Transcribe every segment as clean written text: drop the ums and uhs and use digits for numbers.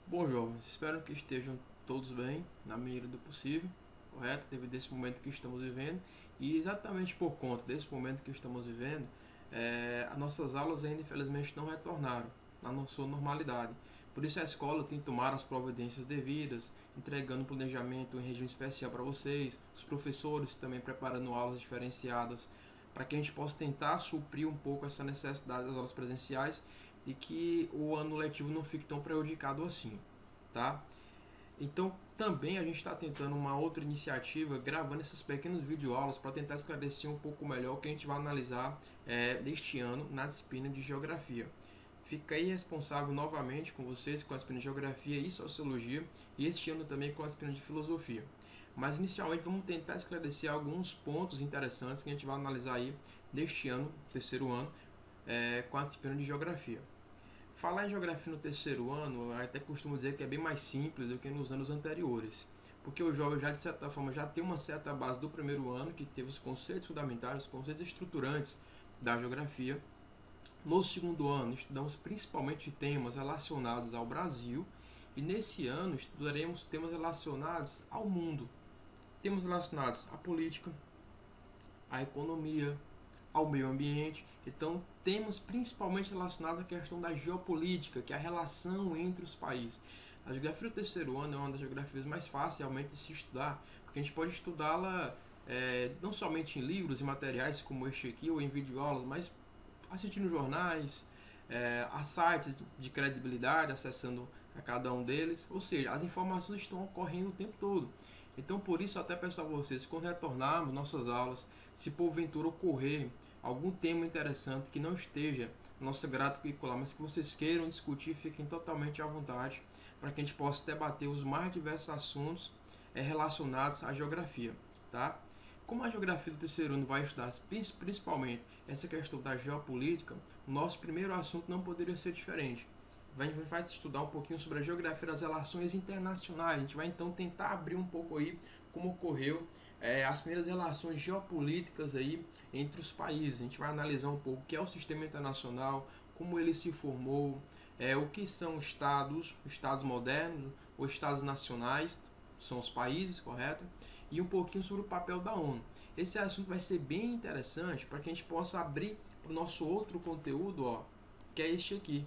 Bom, jovens, espero que estejam todos bem, na medida do possível, correto? Devido a esse momento que estamos vivendo. E exatamente por conta desse momento que estamos vivendo, as nossas aulas ainda infelizmente não retornaram na sua normalidade. Por isso a escola tem tomado as providências devidas, entregando um planejamento em regime especial para vocês, os professores também preparando aulas diferenciadas para que a gente possa tentar suprir um pouco essa necessidade das aulas presenciais e que o ano letivo não fique tão prejudicado assim, tá? Então também a gente está tentando uma outra iniciativa, gravando essas pequenas videoaulas para tentar esclarecer um pouco melhor o que a gente vai analisar deste ano na disciplina de Geografia. Fica aí responsável novamente com vocês com a disciplina de Geografia e Sociologia e este ano também com a disciplina de Filosofia. Mas inicialmente vamos tentar esclarecer alguns pontos interessantes que a gente vai analisar aí deste ano, terceiro ano, com a disciplina de Geografia. Falar em geografia no terceiro ano, eu até costumo dizer que é bem mais simples do que nos anos anteriores, porque o jovem já de certa forma já tem uma certa base do primeiro ano, que teve os conceitos fundamentais, os conceitos estruturantes da geografia. No segundo ano, estudamos principalmente temas relacionados ao Brasil, e nesse ano estudaremos temas relacionados ao mundo, temas relacionados à política, à economia, ao meio ambiente. Então, temas principalmente relacionados à questão da geopolítica, que é a relação entre os países. A geografia do terceiro ano é uma das geografias mais fáceis realmente de se estudar, porque a gente pode estudá-la não somente em livros e materiais como este aqui, ou em videoaulas, mas assistindo jornais, a sites de credibilidade, acessando a cada um deles. Ou seja, as informações estão ocorrendo o tempo todo. Então, por isso, até peço a vocês, quando retornarmos nossas aulas, se porventura ocorrer algum tema interessante que não esteja no nosso grade curricular, mas que vocês queiram discutir, fiquem totalmente à vontade para que a gente possa debater os mais diversos assuntos relacionados à geografia, tá? Como a geografia do terceiro ano vai estudar principalmente essa questão da geopolítica, o nosso primeiro assunto não poderia ser diferente. A gente vai estudar um pouquinho sobre a geografia das relações internacionais. A gente vai então tentar abrir um pouco aí como ocorreu as primeiras relações geopolíticas aí entre os países. A gente vai analisar um pouco o que é o sistema internacional, como ele se formou, o que são estados modernos, ou estados nacionais, são os países, correto? E um pouquinho sobre o papel da ONU. Esse assunto vai ser bem interessante para que a gente possa abrir para o nosso outro conteúdo, ó, que é este aqui,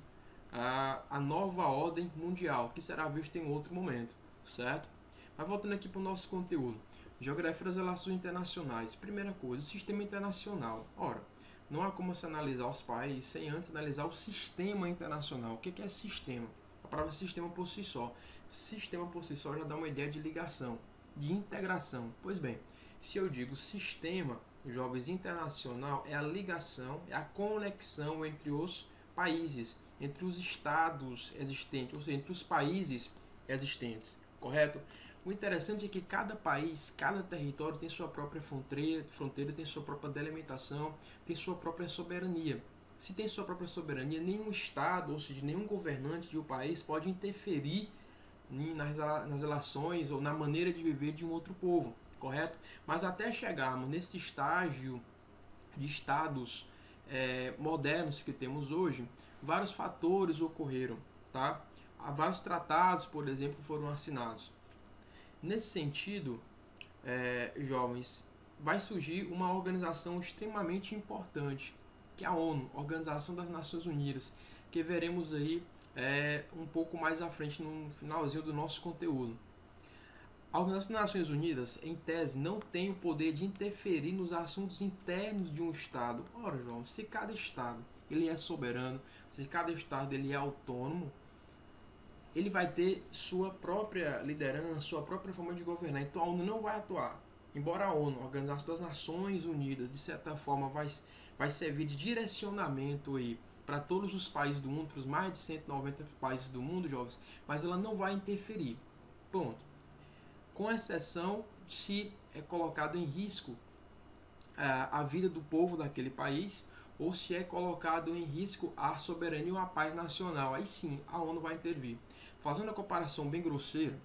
a nova ordem mundial, que será visto em outro momento, certo? Mas voltando aqui para o nosso conteúdo. Geografia das relações internacionais. Primeira coisa, o sistema internacional. Ora, não há como se analisar os países sem antes analisar o sistema internacional. O que é sistema? A palavra sistema por si só. Sistema por si só já dá uma ideia de ligação, de integração. Pois bem, se eu digo sistema, jovens, internacional, é a ligação, é a conexão entre os países, entre os estados existentes, ou seja, entre os países existentes, correto? O interessante é que cada país, cada território tem sua própria fronteira, tem sua própria delimitação, tem sua própria soberania. Se tem sua própria soberania, nenhum estado, ou seja, nenhum governante de um país pode interferir nas relações ou na maneira de viver de um outro povo, correto? Mas até chegarmos nesse estágio de estados modernos que temos hoje, vários fatores ocorreram, tá? Há vários tratados, por exemplo, foram assinados. Nesse sentido, jovens, vai surgir uma organização extremamente importante, que é a ONU, Organização das Nações Unidas, que veremos aí um pouco mais à frente no finalzinho do nosso conteúdo. A Organização das Nações Unidas, em tese, não tem o poder de interferir nos assuntos internos de um Estado. Ora, João, se cada Estado ele é soberano, se cada Estado ele é autônomo, ele vai ter sua própria liderança, sua própria forma de governar. Então a ONU não vai atuar. Embora a ONU, a Organização das Nações Unidas, de certa forma vai servir de direcionamento aí para todos os países do mundo, para os mais de 190 países do mundo, jovens, mas ela não vai interferir. Ponto. Com exceção se é colocado em risco a vida do povo daquele país, ou se é colocado em risco a soberania ou a paz nacional. Aí sim, a ONU vai intervir. Fazendo uma comparação bem grosseira,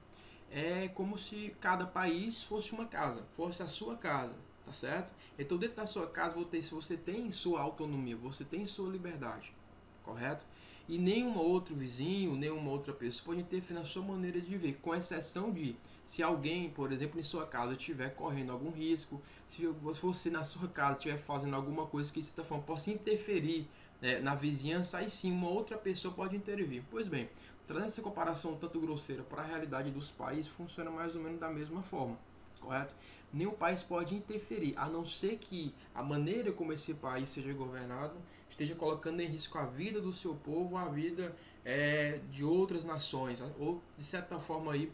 é como se cada país fosse uma casa, fosse a sua casa, tá certo? Então dentro da sua casa você tem sua autonomia, você tem sua liberdade, correto? E nenhum outro vizinho, nenhuma outra pessoa pode interferir na sua maneira de viver, com exceção de se alguém, por exemplo, em sua casa estiver correndo algum risco, se você na sua casa estiver fazendo alguma coisa que de certa forma possa interferir, né, na vizinhança, aí sim uma outra pessoa pode intervir. Pois bem, trazendo essa comparação um tanto grosseira para a realidade dos países, funciona mais ou menos da mesma forma, correto? Nenhum país pode interferir, a não ser que a maneira como esse país seja governado esteja colocando em risco a vida do seu povo, a vida de outras nações, ou de certa forma aí,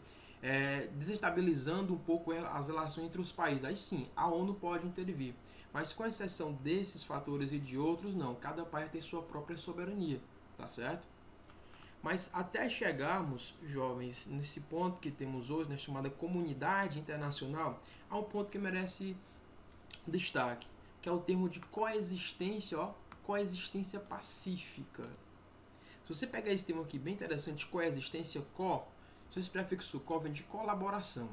desestabilizando um pouco as relações entre os países. Aí sim, a ONU pode intervir. Mas com exceção desses fatores e de outros, não. Cada país tem sua própria soberania, tá certo? Mas até chegarmos, jovens, nesse ponto que temos hoje, na chamada comunidade internacional, há um ponto que merece destaque, que é o termo de coexistência, ó, coexistência pacífica. Se você pegar esse termo aqui, bem interessante, coexistência, se esse prefixo co vem de colaboração.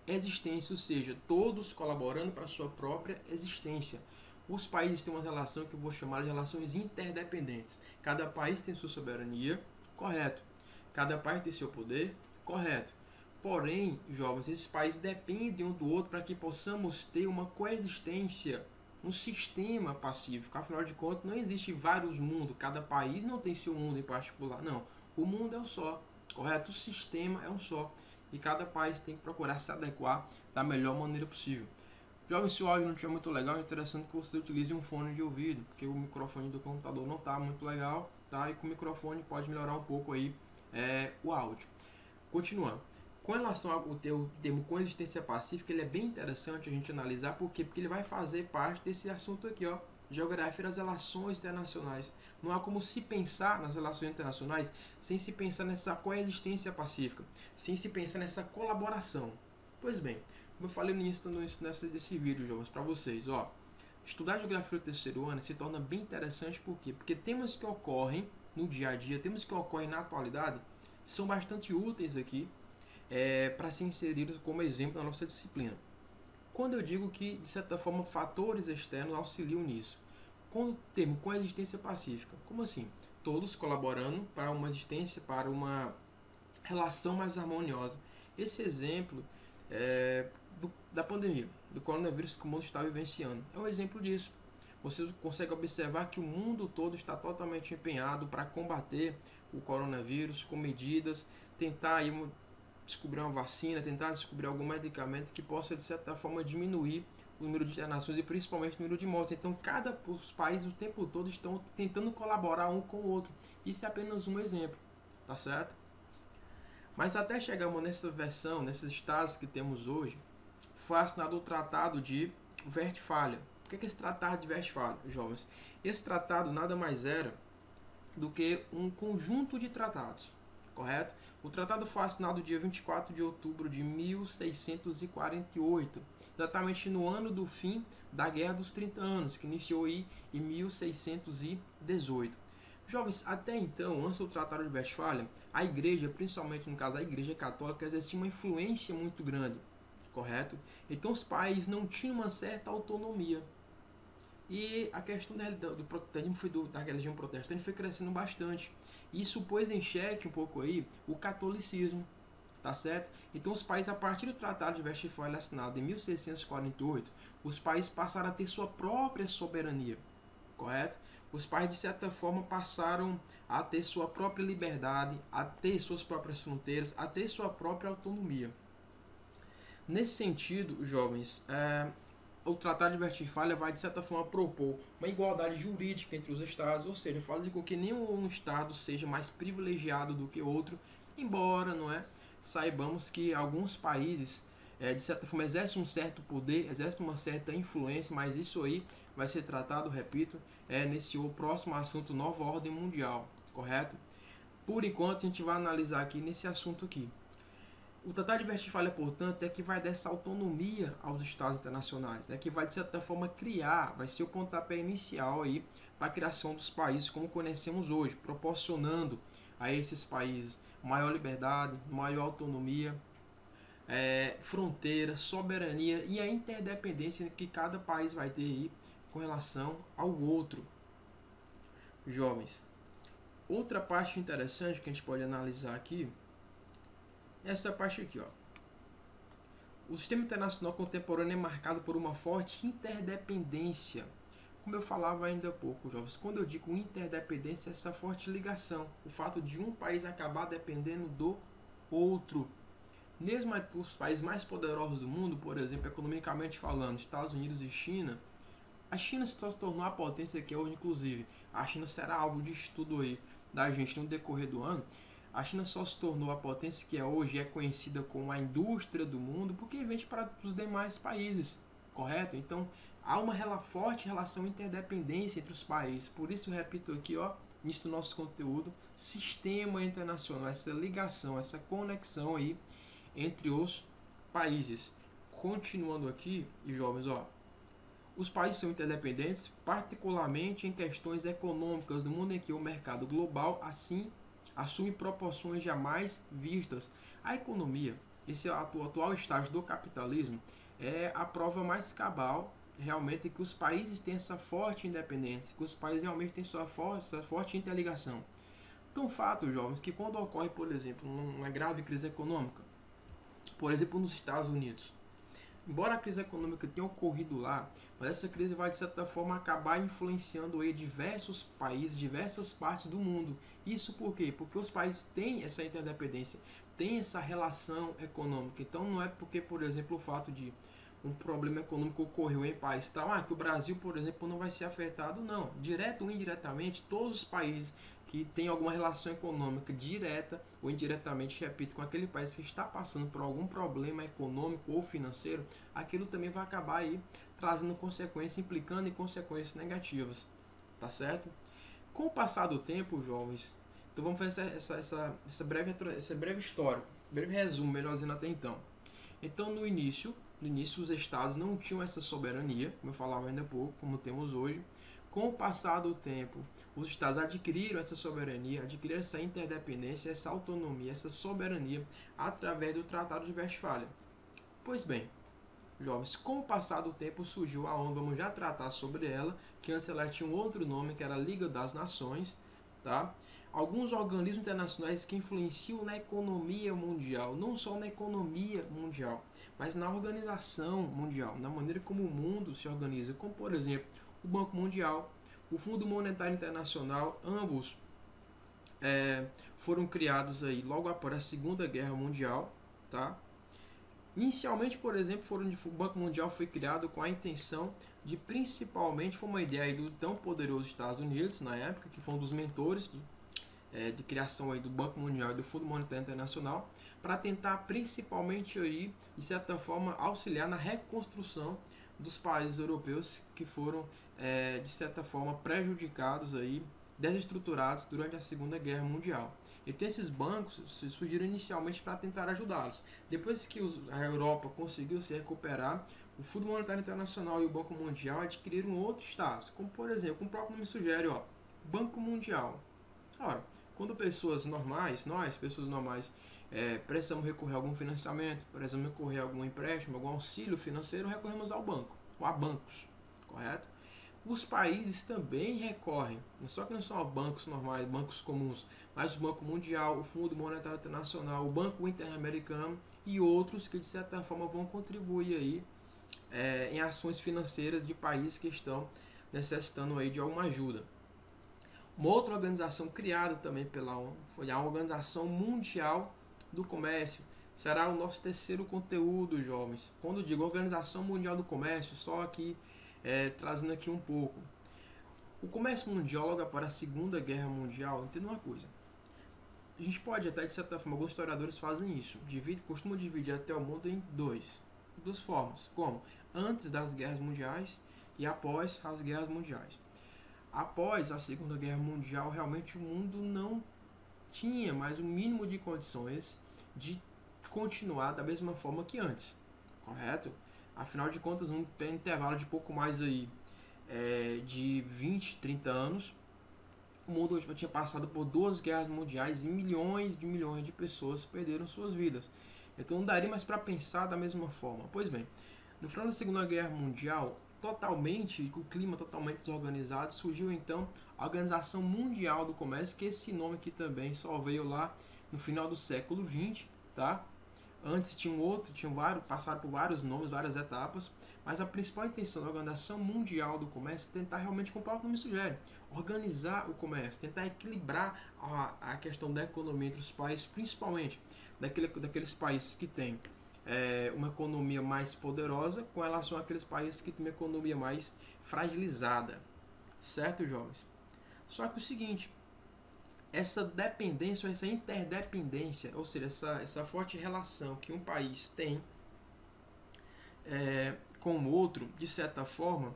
Existência, ou seja, todos colaborando para a sua própria existência. Os países têm uma relação que eu vou chamar de relações interdependentes. Cada país tem sua soberania, correto. Cada país tem seu poder, correto. Porém, jovens, esses países dependem um do outro para que possamos ter uma coexistência, um sistema pacífico. Afinal de contas, não existe vários mundos. Cada país não tem seu mundo em particular. Não, o mundo é um só, correto? O sistema é um só. E cada país tem que procurar se adequar da melhor maneira possível. Jovem, se o áudio não estiver muito legal, é interessante que você utilize um fone de ouvido, porque o microfone do computador não está muito legal, tá? E com o microfone pode melhorar um pouco aí o áudio. Continuando. Com relação ao termo coexistência pacífica, ele é bem interessante a gente analisar, por quê? Porque ele vai fazer parte desse assunto aqui, ó, geografia das relações internacionais. Não há como se pensar nas relações internacionais sem se pensar nessa coexistência pacífica, sem se pensar nessa colaboração. Pois bem, como eu falei no início desse vídeo, jovens, para vocês, ó, estudar geografia do terceiro ano se torna bem interessante, por quê? Porque temas que ocorrem no dia a dia, temas que ocorrem na atualidade, são bastante úteis aqui para ser inseridos como exemplo na nossa disciplina. Quando eu digo que, de certa forma, fatores externos auxiliam nisso. Com o termo coexistência pacífica, como assim? Todos colaborando para uma existência, para uma relação mais harmoniosa. Esse exemplo da pandemia, do coronavírus que o mundo está vivenciando, é um exemplo disso. Você consegue observar que o mundo todo está totalmente empenhado para combater o coronavírus com medidas, tentar aí descobrir uma vacina, tentar descobrir algum medicamento que possa, de certa forma, diminuir o número de internações e principalmente o número de mortes. Então, os países o tempo todo estão tentando colaborar um com o outro. Isso é apenas um exemplo, tá certo? Mas até chegarmos nessa versão, nesses estados que temos hoje, foi assinado o Tratado de Westfália. O que é esse Tratado de Westfália, jovens? Esse tratado nada mais era do que um conjunto de tratados, correto? O tratado foi assinado dia 24 de outubro de 1648, exatamente no ano do fim da Guerra dos 30 Anos, que iniciou aí em 1618. Jovens, até então, antes do Tratado de Westfália, a igreja, principalmente no caso a igreja católica, exercia uma influência muito grande, correto? Então os países não tinham uma certa autonomia. E a questão do protestantismo, da religião protestante, foi crescendo bastante. Isso pôs em xeque um pouco aí o catolicismo, tá certo? Então os países, a partir do Tratado de Westfália assinado em 1648, os países passaram a ter sua própria soberania, correto? Os países, de certa forma, passaram a ter sua própria liberdade, a ter suas próprias fronteiras, a ter sua própria autonomia. Nesse sentido, jovens, o Tratado de Westfália vai, de certa forma, propor uma igualdade jurídica entre os estados, ou seja, fazer com que nenhum estado seja mais privilegiado do que outro, embora, não é, saibamos que alguns países, de certa forma, exercem um certo poder, exercem uma certa influência, mas isso aí vai ser tratado, repito, nesse próximo assunto, nova ordem mundial, correto? Por enquanto, a gente vai analisar aqui nesse assunto aqui. O Tratado de Westfália, portanto, é que vai dar essa autonomia aos estados internacionais, que vai, de certa forma, criar, vai ser o pontapé inicial aí para a criação dos países como conhecemos hoje, proporcionando a esses países maior liberdade, maior autonomia, fronteira, soberania e a interdependência que cada país vai ter aí com relação ao outro. Jovens, Outra parte interessante que a gente pode analisar aqui, essa parte aqui, ó. O sistema internacional contemporâneo é marcado por uma forte interdependência. Como eu falava ainda há pouco, jovens, quando eu digo interdependência, essa forte ligação, o fato de um país acabar dependendo do outro. Mesmo os países mais poderosos do mundo, por exemplo, economicamente falando, Estados Unidos e China, a China se tornou a potência que é hoje, inclusive. A China será alvo de estudo aí da gente no decorrer do ano. A China só se tornou a potência que é hoje, é conhecida como a indústria do mundo, porque vende para os demais países, correto? Então, há uma forte relação interdependência entre os países. Por isso, eu repito aqui, ó, nisso do nosso conteúdo, sistema internacional, essa ligação, essa conexão aí entre os países. Continuando aqui, jovens, ó, os países são interdependentes, particularmente em questões econômicas, no mundo em que o mercado global assim assume proporções jamais vistas. A economia, esse atual estágio do capitalismo, é a prova mais cabal realmente que os países têm essa forte independência, que os países realmente têm essa forte interligação. Então, fato, jovens, que quando ocorre, por exemplo, uma grave crise econômica, por exemplo, nos Estados Unidos, embora a crise econômica tenha ocorrido lá, mas essa crise vai, de certa forma, acabar influenciando aí diversos países, diversas partes do mundo. Isso por quê? Porque os países têm essa interdependência, têm essa relação econômica. Então não é porque, por exemplo, o fato de um problema econômico ocorreu em país tal, que o Brasil, por exemplo, não vai ser afetado. Não. Direto ou indiretamente, todos os países que tem alguma relação econômica direta ou indiretamente, repito, com aquele país que está passando por algum problema econômico ou financeiro, aquilo também vai acabar aí trazendo consequências, implicando em consequências negativas, tá certo? Com o passar do tempo, jovens, então vamos fazer essa breve história, breve resumo, melhor dizendo até então. Então, no início, os estados não tinham essa soberania, como eu falava ainda há pouco, como temos hoje. Com o passar do tempo, os estados adquiriram essa soberania, adquiriram essa interdependência, essa autonomia, essa soberania através do Tratado de Westfália. Pois bem, jovens, com o passar do tempo surgiu a ONU, vamos já tratar sobre ela, que antes ela tinha um outro nome, que era a Liga das Nações, tá? Alguns organismos internacionais que influenciam na economia mundial, não só na economia mundial, mas na organização mundial, na maneira como o mundo se organiza, como por exemplo, o Banco Mundial, o Fundo Monetário Internacional, ambos foram criados aí logo após a Segunda Guerra Mundial, tá? Inicialmente, por exemplo, o Banco Mundial foi criado com a intenção de, principalmente, foi uma ideia aí do tão poderoso Estados Unidos, na época, que foi um dos mentores de criação aí do Banco Mundial e do Fundo Monetário Internacional, para tentar, principalmente, aí, de certa forma, auxiliar na reconstrução dos países europeus que foram, de certa forma, prejudicados, aí, desestruturados durante a Segunda Guerra Mundial. Então esses bancos surgiram inicialmente para tentar ajudá-los. Depois que a Europa conseguiu se recuperar, o Fundo Monetário Internacional e o Banco Mundial adquiriram outros status, como por exemplo, o próprio nome sugere, ó, Banco Mundial. Ora, quando pessoas normais, precisamos recorrer a algum financiamento, precisamos recorrer a algum empréstimo, algum auxílio financeiro, recorremos ao banco, ou a bancos, correto? Os países também recorrem, só que não são bancos normais, bancos comuns, mas o Banco Mundial, o Fundo Monetário Internacional, o Banco Interamericano e outros que de certa forma vão contribuir aí em ações financeiras de países que estão necessitando aí de alguma ajuda. Uma outra organização criada também pela ONU foi a Organização Mundial do Comércio. Será o nosso terceiro conteúdo, jovens. Quando digo Organização Mundial do Comércio, só aqui trazendo aqui um pouco. O comércio mundial, logo após a Segunda Guerra Mundial, entenda uma coisa. A gente pode até, de certa forma, alguns historiadores fazem isso. Costumam dividir até o mundo em duas formas. Como? Antes das guerras mundiais e após as guerras mundiais. Após a Segunda Guerra Mundial, realmente o mundo não tinha mais o mínimo de condições de continuar da mesma forma que antes. Correto? Afinal de contas, num intervalo de pouco mais aí, de 20, 30 anos, o mundo já tinha passado por 2 guerras mundiais e milhões de pessoas perderam suas vidas. Então não daria mais para pensar da mesma forma. Pois bem, no final da Segunda Guerra Mundial, totalmente, com o clima totalmente desorganizado, surgiu então a Organização Mundial do Comércio, que esse nome aqui também só veio lá no final do século XX, tá? Antes tinha um outro, passaram por vários nomes, várias etapas, mas a principal intenção da Organização Mundial do Comércio é tentar realmente, como o próprio nome sugere, organizar o comércio, tentar equilibrar a questão da economia entre os países, principalmente daqueles países que têm uma economia mais poderosa com relação àqueles países que têm uma economia mais fragilizada. Certo, jovens? Só que o seguinte, essa dependência, essa interdependência, ou seja, essa forte relação que um país tem com o outro, de certa forma,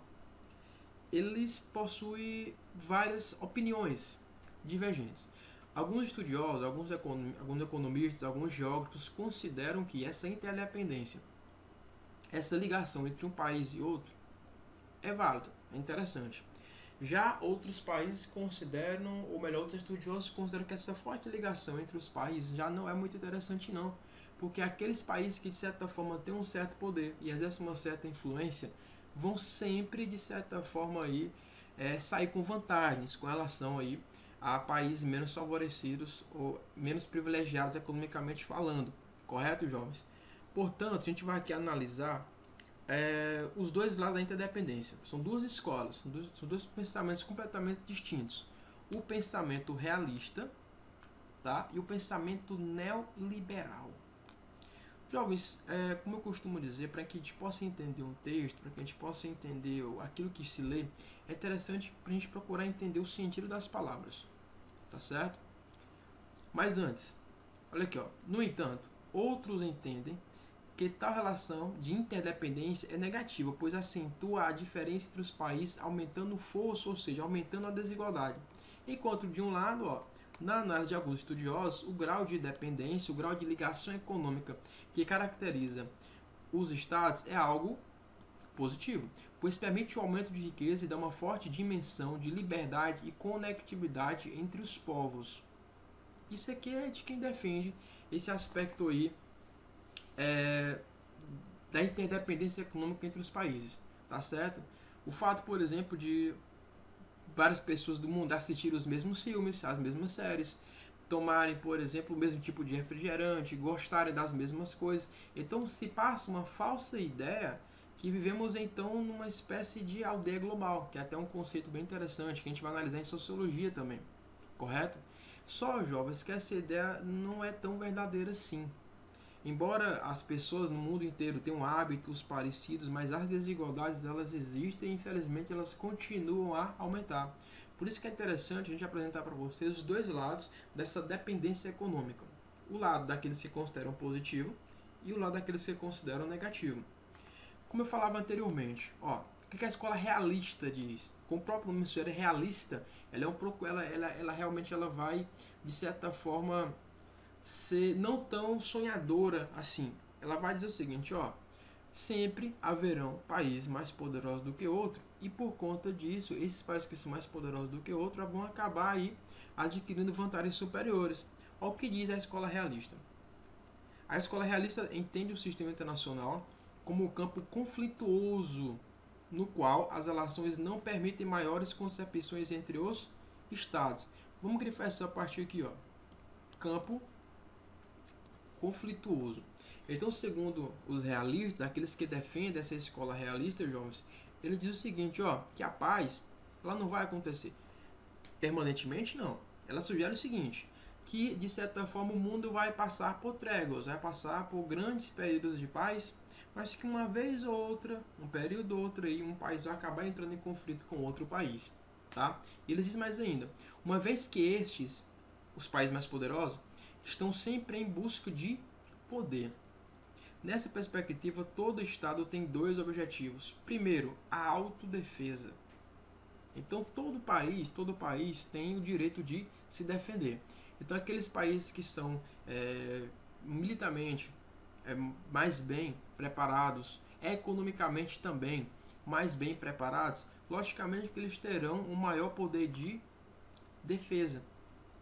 eles possuem várias opiniões divergentes. Alguns estudiosos, alguns economistas, alguns geógrafos consideram que essa interdependência, essa ligação entre um país e outro, é válida, é interessante. Já outros países consideram, ou melhor, outros estudiosos consideram que essa forte ligação entre os países já não é muito interessante não, porque aqueles países que de certa forma têm um certo poder e exercem uma certa influência, vão sempre de certa forma aí, sair com vantagens com relação aí a países menos favorecidos ou menos privilegiados economicamente falando, correto, jovens? Portanto, a gente vai aqui analisar os dois lados da interdependência. São duas escolas, são dois pensamentos completamente distintos. O pensamento realista, tá? E o pensamento neoliberal. Jovens, como eu costumo dizer, para que a gente possa entender um texto, para que a gente possa entender aquilo que se lê, é interessante para a gente procurar entender o sentido das palavras, tá certo? Mas antes, olha aqui, ó. No entanto, outros entendem que tal relação de interdependência é negativa, pois acentua a diferença entre os países, aumentando o fosso, ou seja, aumentando a desigualdade. Enquanto de um lado, ó, na análise de alguns estudiosos, o grau de dependência, o grau de ligação econômica que caracteriza os estados é algo positivo, pois permite o aumento de riqueza e dá uma forte dimensão de liberdade e conectividade entre os povos. Isso aqui é de quem defende esse aspecto aí da interdependência econômica entre os países, tá certo? O fato, por exemplo, de várias pessoas do mundo assistirem os mesmos filmes, as mesmas séries, tomarem, por exemplo, o mesmo tipo de refrigerante, gostarem das mesmas coisas. Então se passa uma falsa ideia que vivemos então numa espécie de aldeia global, que é até um conceito bem interessante, que a gente vai analisar em sociologia também, correto? Só, jovens, que essa ideia não é tão verdadeira assim. Embora as pessoas no mundo inteiro tenham hábitos parecidos, mas as desigualdades elas existem e infelizmente elas continuam a aumentar. Por isso que é interessante a gente apresentar para vocês os dois lados dessa dependência econômica. O lado daqueles que consideram positivo e o lado daqueles que consideram negativo. Como eu falava anteriormente, ó, o que a escola realista diz? Como o próprio nome sugere, realista, ela realmente ela vai, de certa forma, ser não tão sonhadora assim. Ela vai dizer o seguinte, ó, sempre haverão países mais poderosos do que outros e por conta disso, esses países que são mais poderosos do que outros vão acabar aí adquirindo vantagens superiores. Olha o que diz a escola realista. A escola realista entende o sistema internacional como um campo conflituoso no qual as relações não permitem maiores concepções entre os estados. Vamos grifar essa parte aqui, ó. Campo conflituoso. Então, segundo os realistas, aqueles que defendem essa escola realista, jovens, ele diz o seguinte, ó, que a paz, ela não vai acontecer permanentemente, não. Ela sugere o seguinte, que de certa forma o mundo vai passar por tréguas, vai passar por grandes períodos de paz, mas que uma vez ou outra, um período ou outro aí, um país vai acabar entrando em conflito com outro país, tá? E eles dizem mais ainda, uma vez que estes, os países mais poderosos, estão sempre em busca de poder. Nessa perspectiva, todo Estado tem dois objetivos. Primeiro, a autodefesa. Então, todo país tem o direito de se defender. Então, aqueles países que são militarmente mais bem preparados, economicamente também mais bem preparados, logicamente que eles terão um maior poder de defesa,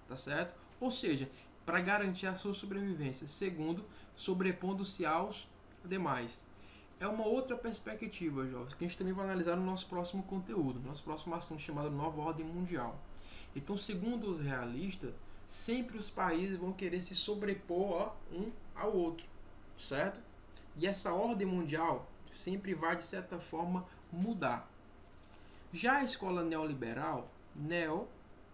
tá certo? Ou seja, para garantir a sua sobrevivência. Segundo, sobrepondo-se aos demais. é uma outra perspectiva, jovens, que a gente também vai analisar no nosso próximo conteúdo, no nosso próximo assunto chamado Nova Ordem Mundial. Então, segundo os realistas, sempre os países vão querer se sobrepor um ao outro, certo? E essa ordem mundial sempre vai, de certa forma, mudar. Já a escola neoliberal,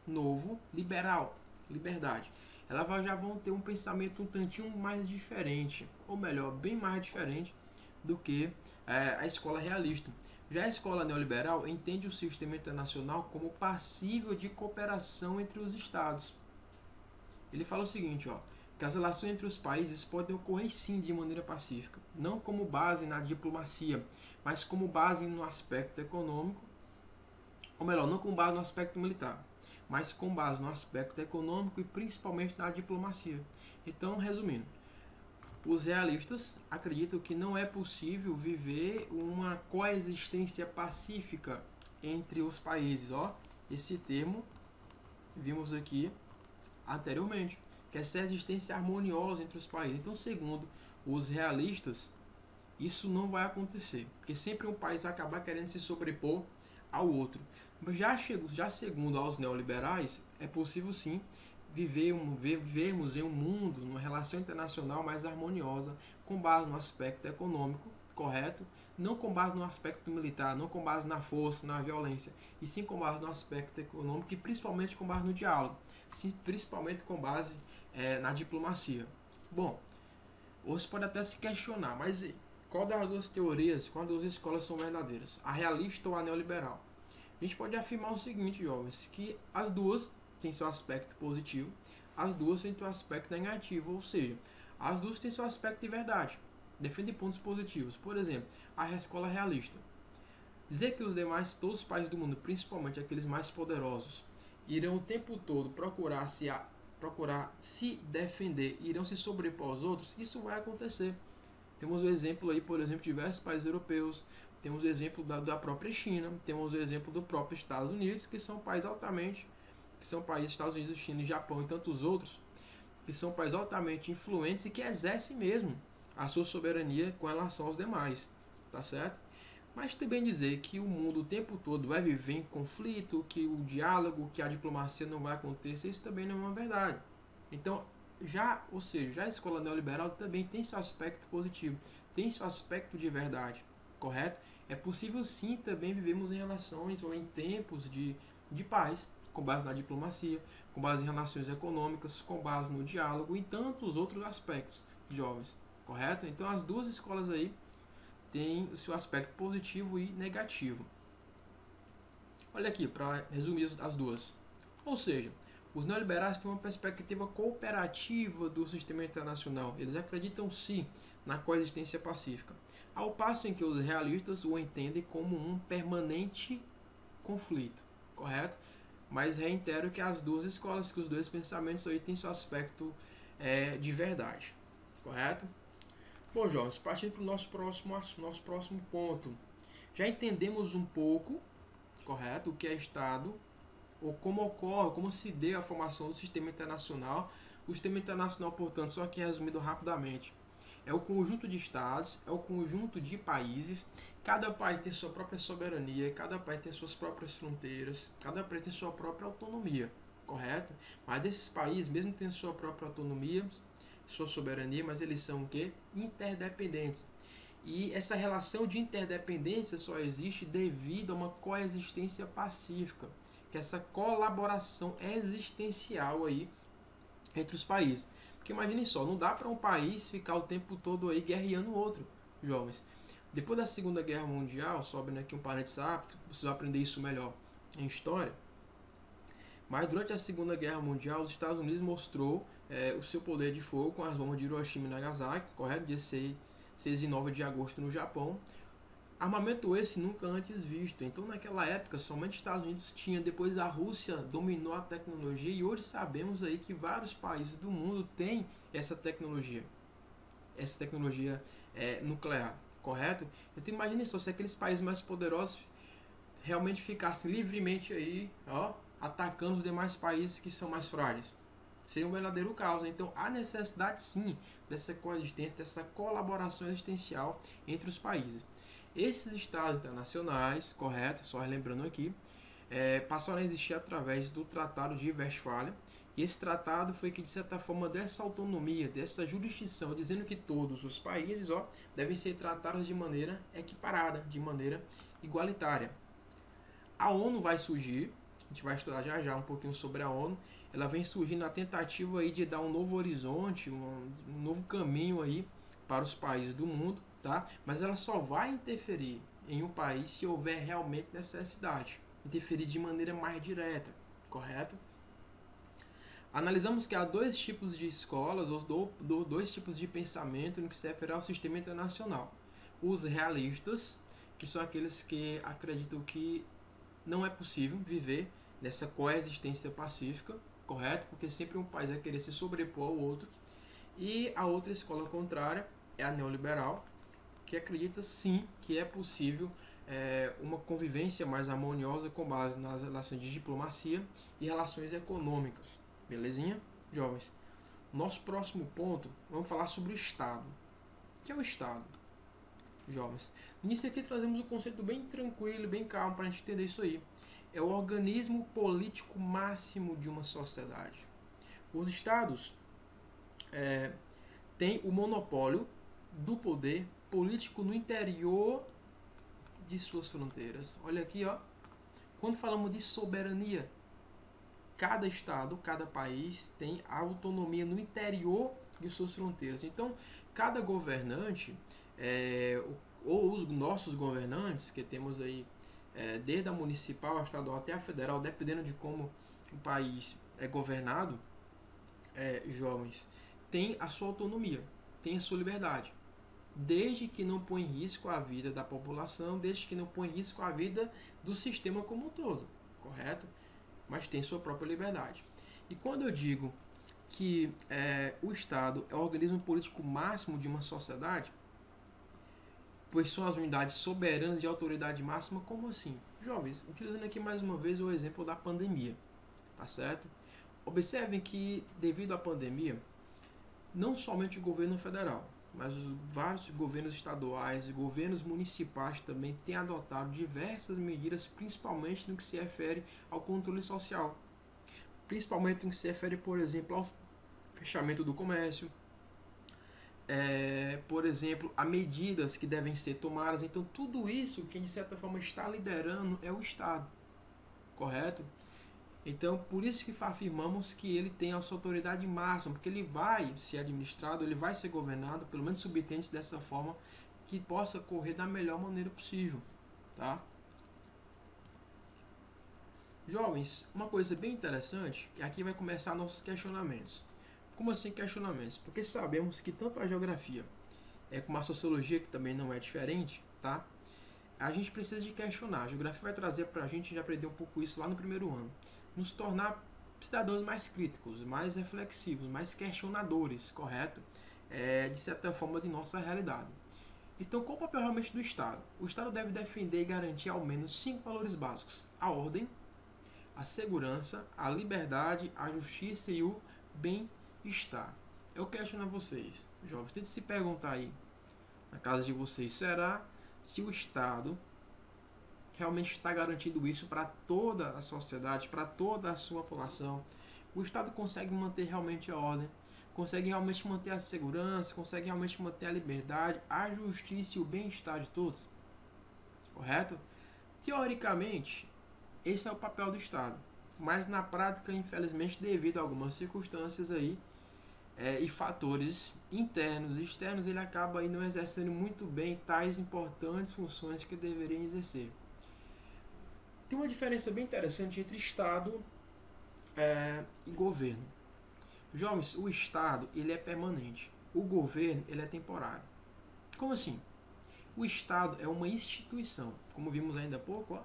novo, liberal, liberdade, ela já vão ter um pensamento um tantinho mais diferente, ou melhor, bem mais diferente do que a escola realista. Já a escola neoliberal entende o sistema internacional como passível de cooperação entre os estados. Ele fala o seguinte, ó, que as relações entre os países podem ocorrer sim de maneira pacífica, não como base na diplomacia, mas como base no aspecto econômico, ou melhor, não com base no aspecto militar, mas com base no aspecto econômico e principalmente na diplomacia. Então, resumindo, os realistas acreditam que não é possível viver uma coexistência pacífica entre os países. Ó, esse termo vimos aqui anteriormente, que é essa existência harmoniosa entre os países. Então, segundo os realistas, isso não vai acontecer, porque sempre um país vai acabar querendo se sobrepor ao outro. Mas já segundo aos neoliberais, é possível sim vivermos em um mundo, numa relação internacional mais harmoniosa, com base no aspecto econômico, correto? Não com base no aspecto militar, não com base na força, na violência, e sim com base no aspecto econômico e principalmente com base no diálogo, sim, principalmente com base na diplomacia. Bom, você pode até se questionar, mas qual das duas teorias, qual das duas escolas são verdadeiras? A realista ou a neoliberal? A gente pode afirmar o seguinte, jovens, que as duas têm seu aspecto positivo, as duas têm seu aspecto negativo, ou seja, as duas têm seu aspecto de verdade, defendem pontos positivos. Por exemplo, a escola realista. Dizer que todos os países do mundo, principalmente aqueles mais poderosos, irão o tempo todo procurar se defender, irão se sobrepor aos outros, isso vai acontecer. Temos o exemplo aí, por exemplo, de diversos países europeus, temos o exemplo da própria China, temos o exemplo do próprio Estados Unidos, que são países Estados Unidos, China e Japão e tantos outros, que são países altamente influentes e que exercem mesmo a sua soberania com relação aos demais, tá certo? Mas também dizer que o mundo o tempo todo vai viver em conflito, que o diálogo, que a diplomacia não vai acontecer, isso também não é uma verdade. Então, ou seja, já a escola neoliberal também tem seu aspecto positivo, tem seu aspecto de verdade, correto? É possível sim também vivermos em relações ou em tempos de paz, com base na diplomacia, com base em relações econômicas, com base no diálogo e tantos outros aspectos, jovens, correto? Então as duas escolas aí têm o seu aspecto positivo e negativo. Olha aqui, para resumir as duas. Ou seja, os neoliberais têm uma perspectiva cooperativa do sistema internacional. Eles acreditam sim na coexistência pacífica, ao passo em que os realistas o entendem como um permanente conflito, correto? Mas reitero que as duas escolas, que os dois pensamentos aí têm seu aspecto de verdade, correto? Bom, jovens, partindo para o nosso próximo ponto. Já entendemos um pouco, correto, o que é Estado, ou como ocorre, como se deu a formação do sistema internacional. O sistema internacional, portanto, só aqui resumido rapidamente, é o conjunto de estados, é o conjunto de países. Cada país tem sua própria soberania, cada país tem suas próprias fronteiras, cada país tem sua própria autonomia, correto? Mas desses países, mesmo tendo sua própria autonomia, sua soberania, mas eles são o quê? Interdependentes. E essa relação de interdependência só existe devido a uma coexistência pacífica, que é essa colaboração existencial aí entre os países. Porque imagine só, não dá para um país ficar o tempo todo aí guerreando o outro, jovens. Depois da Segunda Guerra Mundial, só abrindo aqui um parênteses rápido, vocês vão aprender isso melhor em história. Mas durante a Segunda Guerra Mundial, os Estados Unidos mostrou o seu poder de fogo com as bombas de Hiroshima e Nagasaki, correto? Dia 6 e 9 de agosto no Japão. Armamento esse nunca antes visto. Então, naquela época, somente os Estados Unidos tinha. Depois a Rússia dominou a tecnologia e hoje sabemos aí que vários países do mundo têm essa tecnologia nuclear, correto? Então, imagine só, se aqueles países mais poderosos realmente ficassem livremente aí, ó, atacando os demais países que são mais frágeis. Seria um verdadeiro caos. Então, há necessidade, sim, dessa coexistência, dessa colaboração existencial entre os países. Esses estados internacionais, correto, só relembrando aqui, passaram a existir através do Tratado de Westfália. E esse tratado foi que, de certa forma, dessa autonomia, dessa jurisdição, dizendo que todos os países devem ser tratados de maneira equiparada, de maneira igualitária. A ONU vai surgir, a gente vai estudar já já um pouquinho sobre a ONU. Ela vem surgindo na tentativa aí de dar um novo horizonte, um novo caminho aí para os países do mundo, tá? Mas ela só vai interferir em um país se houver realmente necessidade, interferir de maneira mais direta, correto? Analisamos que há dois tipos de escolas, ou dois tipos de pensamento no que se refere ao sistema internacional. Os realistas, que são aqueles que acreditam que não é possível viver nessa coexistência pacífica, correto? Porque sempre um país vai querer se sobrepor ao outro. E a outra escola contrária é a neoliberal, que acredita sim que é possível uma convivência mais harmoniosa com base nas relações de diplomacia e relações econômicas. Belezinha, jovens? Nosso próximo ponto, vamos falar sobre o Estado. O que é o Estado, jovens? Nisso aqui trazemos um conceito bem tranquilo, bem calmo para a gente entender isso aí. É o organismo político máximo de uma sociedade. Os Estados têm o monopólio do poder político no interior de suas fronteiras. Olha aqui, ó. Quando falamos de soberania, cada estado, cada país tem autonomia no interior de suas fronteiras. Então, cada governante, ou os nossos governantes, que temos aí desde a municipal, a estadual até a federal, dependendo de como o país é governado, jovens, tem a sua autonomia, tem a sua liberdade. Desde que não põe em risco a vida da população, desde que não põe em risco a vida do sistema como um todo, correto? Mas tem sua própria liberdade. E quando eu digo que o Estado é o organismo político máximo de uma sociedade, pois são as unidades soberanas de autoridade máxima, como assim? Jovens, utilizando aqui mais uma vez o exemplo da pandemia, tá certo? Observem que, devido à pandemia, não somente o governo federal, mas os vários governos estaduais e governos municipais também têm adotado diversas medidas, principalmente no que se refere ao controle social. Principalmente no que se refere, por exemplo, ao fechamento do comércio, por exemplo, a medidas que devem ser tomadas. Então, tudo isso, quem de certa forma está liderando é o Estado, correto? Então, por isso que afirmamos que ele tem a sua autoridade máxima, porque ele vai ser administrado, ele vai ser governado, pelo menos subtende dessa forma, que possa correr da melhor maneira possível, tá? Jovens, uma coisa bem interessante, e aqui vai começar nossos questionamentos. Como assim questionamentos? Porque sabemos que tanto a geografia como a sociologia, que também não é diferente, tá? A gente precisa de questionar. A geografia vai trazer para a gente, já aprendeu um pouco isso lá no primeiro ano, nos tornar cidadãos mais críticos, mais reflexivos, mais questionadores, correto? De certa forma, de nossa realidade. Então, qual o papel realmente do Estado? O Estado deve defender e garantir ao menos 5 valores básicos: a ordem, a segurança, a liberdade, a justiça e o bem-estar. Eu questiono a vocês, jovens, tente se perguntar aí, na casa de vocês, será se o Estado realmente está garantindo isso para toda a sociedade, para toda a sua população? O Estado consegue manter realmente a ordem, consegue realmente manter a segurança, consegue realmente manter a liberdade, a justiça e o bem-estar de todos? Correto? Teoricamente, esse é o papel do Estado. Mas na prática, infelizmente, devido a algumas circunstâncias aí, e fatores internos e externos, ele acaba aí não exercendo muito bem tais importantes funções que deveria exercer. Tem uma diferença bem interessante entre Estado e governo. Jovens, o Estado ele é permanente, o governo ele é temporário. Como assim? O Estado é uma instituição, como vimos ainda há pouco,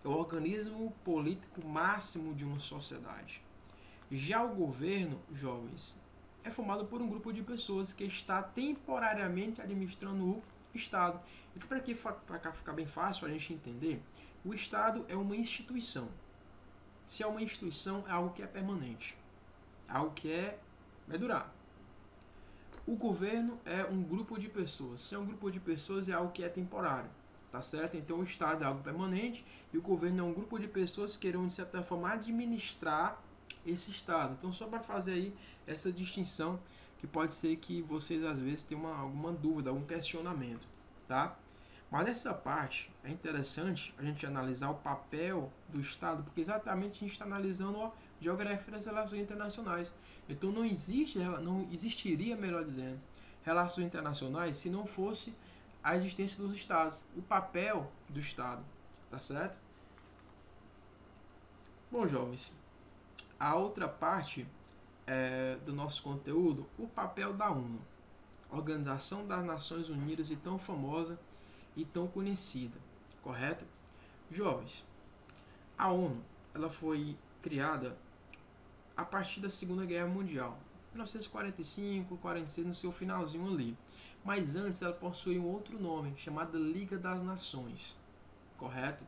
é o organismo político máximo de uma sociedade. Já o governo, jovens, é formado por um grupo de pessoas que está temporariamente administrando o Estado. Então, para ficar bem fácil a gente entender, o Estado é uma instituição. Se é uma instituição, é algo que é permanente. algo que vai durar. O governo é um grupo de pessoas. Se é um grupo de pessoas, é algo que é temporário, tá certo? Então o Estado é algo permanente e o governo é um grupo de pessoas que irão, de certa forma, administrar esse Estado. Então, só para fazer aí essa distinção, que pode ser que vocês às vezes tenham alguma dúvida, algum questionamento, tá? Mas nessa parte é interessante a gente analisar o papel do Estado, porque exatamente a gente está analisando a geografia das relações internacionais. Então não existiria, melhor dizendo, relações internacionais se não fosse a existência dos Estados, o papel do Estado, tá certo? Bom, jovens, a outra parte do nosso conteúdo, o papel da ONU, Organização das Nações Unidas, e tão famosa e tão conhecida, correto? Jovens, a ONU ela foi criada a partir da Segunda Guerra Mundial, 1945, 46, no seu finalzinho ali. Mas antes ela possuía um outro nome, chamado Liga das Nações, correto?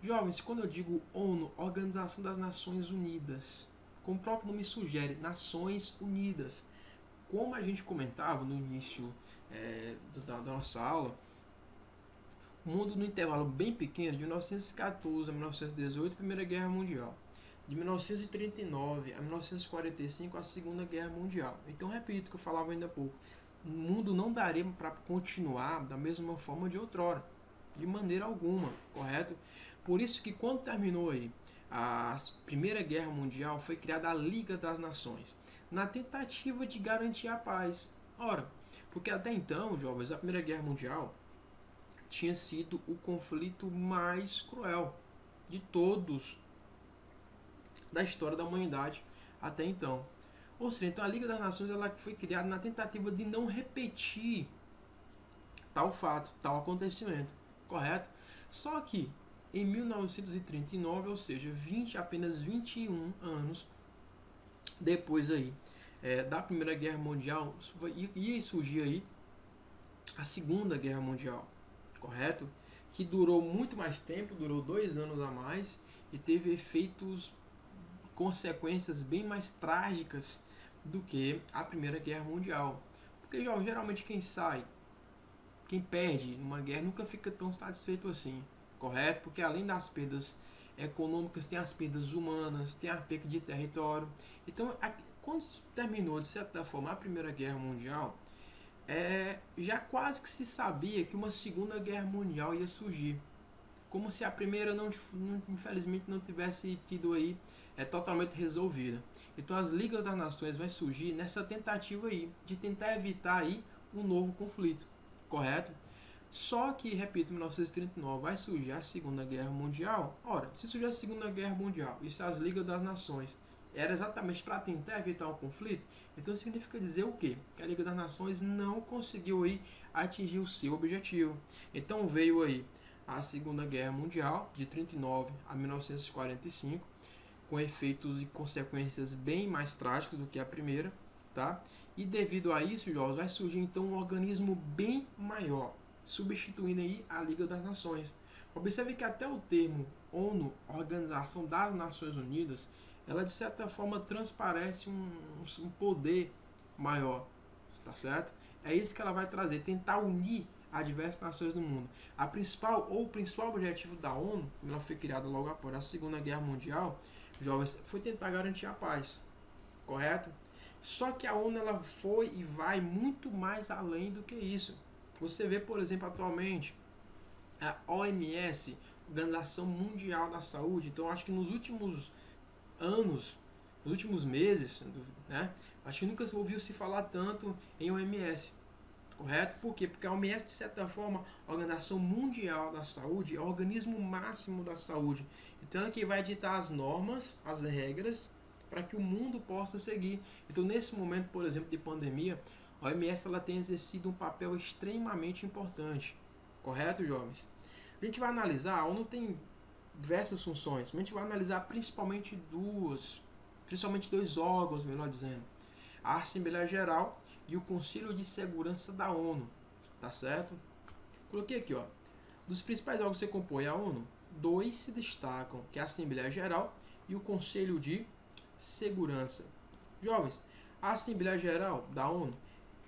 Jovens, quando eu digo ONU, Organização das Nações Unidas, como o próprio nome sugere, Nações Unidas. Como a gente comentava no início da nossa aula, o mundo no intervalo bem pequeno, de 1914 a 1918, Primeira Guerra Mundial. De 1939 a 1945, a Segunda Guerra Mundial. Então, repito o que eu falava ainda há pouco. O mundo não daria para continuar da mesma forma de outrora. De maneira alguma, correto? Por isso que quando terminou aí a Primeira Guerra Mundial, foi criada a Liga das Nações, na tentativa de garantir a paz. Ora, porque até então, jovens, a Primeira Guerra Mundial tinha sido o conflito mais cruel de todos da história da humanidade até então. Ou seja, então a Liga das Nações ela foi criada na tentativa de não repetir tal fato, tal acontecimento, correto? Só que em 1939, ou seja, apenas 21 anos depois aí da Primeira Guerra Mundial, ia surgir aí a Segunda Guerra Mundial, correto? Que durou muito mais tempo, durou 2 anos a mais e teve efeitos, consequências bem mais trágicas do que a Primeira Guerra Mundial. Porque geralmente quem perde numa guerra nunca fica tão satisfeito assim, correto? Porque além das perdas econômicas, tem as perdas humanas, tem a perda de território. Então, quando terminou, de certa forma, a Primeira Guerra Mundial, já quase que se sabia que uma Segunda Guerra Mundial ia surgir. Como se a primeira, infelizmente, não tivesse tido aí totalmente resolvida. Então, as Ligas das Nações vai surgir nessa tentativa aí, de tentar evitar aí um novo conflito, correto? Só que, repito, em 1939 vai surgir a Segunda Guerra Mundial. Ora, se surgir a Segunda Guerra Mundial e se as Ligas das Nações era exatamente para tentar evitar um conflito, então significa dizer o quê? Que a Liga das Nações não conseguiu aí atingir o seu objetivo. Então veio aí a Segunda Guerra Mundial, de 1939 a 1945, com efeitos e consequências bem mais trágicos do que a primeira, tá? E devido a isso, Jorge, vai surgir então um organismo bem maior, substituindo aí a Liga das Nações. Observe que até o termo ONU, Organização das Nações Unidas, ela de certa forma transparece um poder maior, tá certo? É isso que ela vai trazer, tentar unir a diversas nações do mundo. O principal objetivo da ONU, ela foi criada logo após a Segunda Guerra Mundial, jovens, foi tentar garantir a paz, correto? Só que a ONU ela foi e vai muito mais além do que isso. Você vê, por exemplo, atualmente a OMS, Organização Mundial da Saúde. Então, acho que nos últimos anos, nos últimos meses, né, acho que nunca se ouviu se falar tanto em OMS, correto? Por quê? Porque a OMS, de certa forma, a Organização Mundial da Saúde, é o organismo máximo da saúde. Então, ela que vai ditar as normas, as regras, para que o mundo possa seguir. Então, nesse momento, por exemplo, de pandemia, a OMS ela tem exercido um papel extremamente importante, correto, jovens? A gente vai analisar, a ONU tem diversas funções, mas a gente vai analisar principalmente dois órgãos, melhor dizendo, a Assembleia Geral e o Conselho de Segurança da ONU, tá certo? Coloquei aqui, ó, dos principais órgãos que compõem a ONU, 2 se destacam, que é a Assembleia Geral e o Conselho de Segurança, Jovens, a Assembleia Geral da ONU